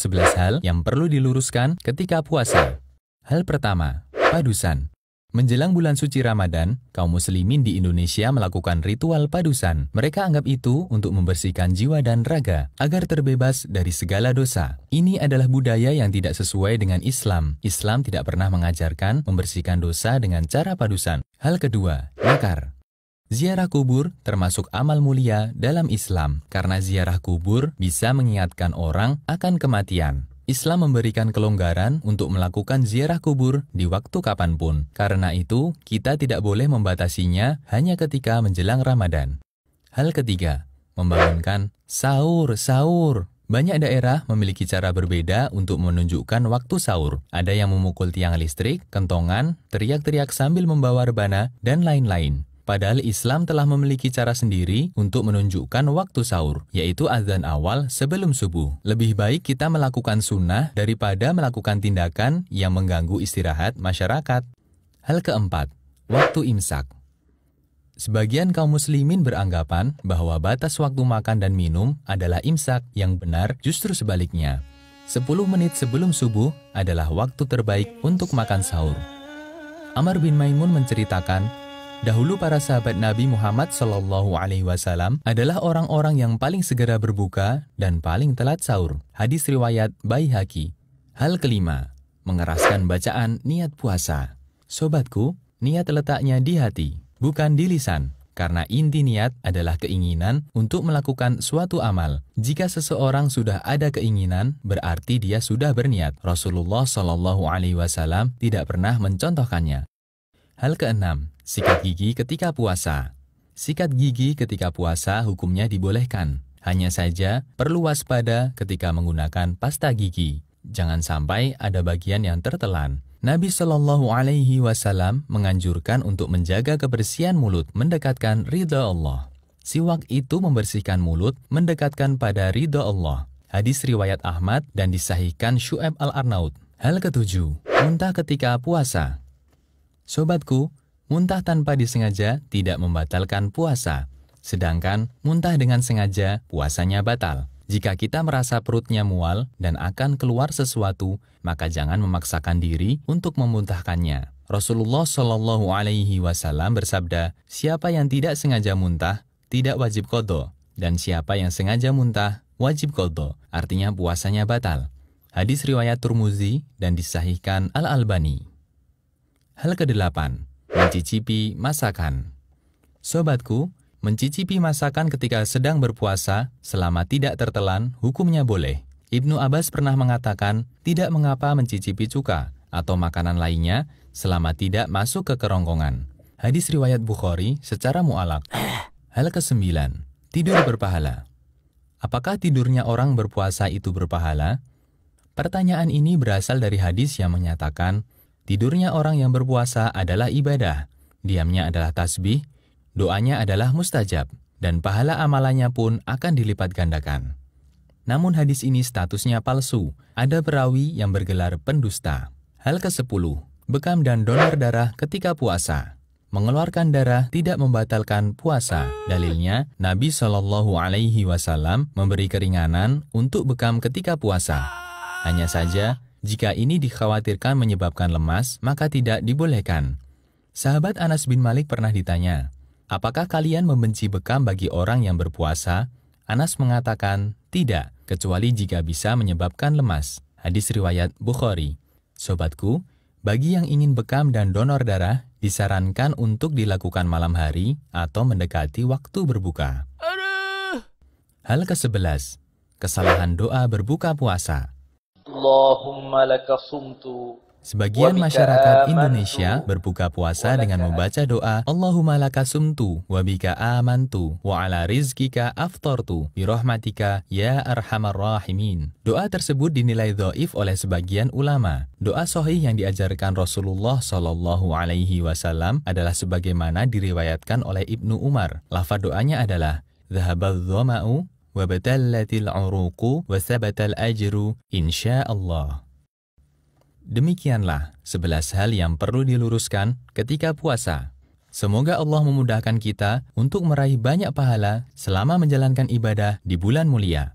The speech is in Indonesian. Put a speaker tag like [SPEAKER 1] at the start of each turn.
[SPEAKER 1] 11 hal yang perlu diluruskan ketika puasa. Hal pertama, padusan. Menjelang bulan suci Ramadan, kaum muslimin di Indonesia melakukan ritual padusan. Mereka anggap itu untuk membersihkan jiwa dan raga, agar terbebas dari segala dosa. Ini adalah budaya yang tidak sesuai dengan Islam. Islam tidak pernah mengajarkan membersihkan dosa dengan cara padusan. Hal kedua, nyakar. Ziarah kubur termasuk amal mulia dalam Islam, karena ziarah kubur bisa mengingatkan orang akan kematian. Islam memberikan kelonggaran untuk melakukan ziarah kubur di waktu kapanpun. Karena itu, kita tidak boleh membatasinya hanya ketika menjelang Ramadan. Hal ketiga, membangunkan sahur. Banyak daerah memiliki cara berbeda untuk menunjukkan waktu sahur. Ada yang memukul tiang listrik, kentongan, teriak-teriak sambil membawa rebana, dan lain-lain. Padahal Islam telah memiliki cara sendiri untuk menunjukkan waktu sahur, yaitu azan awal sebelum subuh. Lebih baik kita melakukan sunnah daripada melakukan tindakan yang mengganggu istirahat masyarakat. Hal keempat, waktu imsak. Sebagian kaum muslimin beranggapan bahwa batas waktu makan dan minum adalah imsak, yang benar justru sebaliknya. 10 menit sebelum subuh adalah waktu terbaik untuk makan sahur. Amr bin Maimun menceritakan, dahulu para sahabat Nabi Muhammad SAW adalah orang-orang yang paling segera berbuka dan paling telat sahur. Hadis riwayat Baihaqi. Hal kelima, mengeraskan bacaan niat puasa. Sobatku, niat letaknya di hati, bukan di lisan. Karena inti niat adalah keinginan untuk melakukan suatu amal. Jika seseorang sudah ada keinginan, berarti dia sudah berniat. Rasulullah SAW tidak pernah mencontohkannya. Hal keenam, sikat gigi ketika puasa. Sikat gigi ketika puasa hukumnya dibolehkan. Hanya saja perlu waspada ketika menggunakan pasta gigi. Jangan sampai ada bagian yang tertelan. Nabi SAW menganjurkan untuk menjaga kebersihan mulut, mendekatkan ridha Allah. Siwak itu membersihkan mulut, mendekatkan pada ridha Allah. Hadis riwayat Ahmad dan disahihkan Syu'aib al-Arnaud. Hal ketujuh, muntah ketika puasa. Sobatku, muntah tanpa disengaja tidak membatalkan puasa. Sedangkan muntah dengan sengaja, puasanya batal. Jika kita merasa perutnya mual dan akan keluar sesuatu, maka jangan memaksakan diri untuk memuntahkannya. Rasulullah SAW bersabda, siapa yang tidak sengaja muntah, tidak wajib qadha. Dan siapa yang sengaja muntah, wajib qadha. Artinya puasanya batal. Hadis riwayat Tirmidzi dan disahihkan Al-Albani. Hal kedelapan, mencicipi masakan. Sobatku, mencicipi masakan ketika sedang berpuasa selama tidak tertelan hukumnya boleh. Ibnu Abbas pernah mengatakan tidak mengapa mencicipi cuka atau makanan lainnya selama tidak masuk ke kerongkongan. Hadis riwayat Bukhari secara mu'alaq. Hal kesembilan, tidur berpahala. Apakah tidurnya orang berpuasa itu berpahala? Pertanyaan ini berasal dari hadis yang menyatakan tidurnya orang yang berpuasa adalah ibadah, diamnya adalah tasbih, doanya adalah mustajab, dan pahala amalannya pun akan dilipat gandakan. Namun hadis ini statusnya palsu, ada perawi yang bergelar pendusta. Hal ke-10, bekam dan donor darah ketika puasa. Mengeluarkan darah tidak membatalkan puasa. Dalilnya, Nabi SAW memberi keringanan untuk bekam ketika puasa. Hanya saja, jika ini dikhawatirkan menyebabkan lemas, maka tidak dibolehkan. Sahabat Anas bin Malik pernah ditanya, apakah kalian membenci bekam bagi orang yang berpuasa? Anas mengatakan, tidak, kecuali jika bisa menyebabkan lemas. Hadis riwayat Bukhari. Sobatku, bagi yang ingin bekam dan donor darah, disarankan untuk dilakukan malam hari atau mendekati waktu berbuka. Hal ke-11, kesalahan doa berbuka puasa.
[SPEAKER 2] Allahumma laka sumtu.
[SPEAKER 1] Sebagian masyarakat Indonesia berbuka puasa dengan membaca doa Allahumma laka sumtu wa bika amantu wa ala rizkika aftartu birahmatika ya arhamar rahimin. Doa tersebut dinilai dhaif oleh sebagian ulama. Doa sahih yang diajarkan Rasulullah SAW adalah sebagaimana diriwayatkan oleh Ibnu Umar. Lafaz doanya adalah dhahabadh dhama'u wa batallatil uruqu wa sabatal ajru insyaallah. Demikianlah 11 hal yang perlu diluruskan ketika puasa. Semoga Allah memudahkan kita untuk meraih banyak pahala selama menjalankan ibadah di bulan mulia.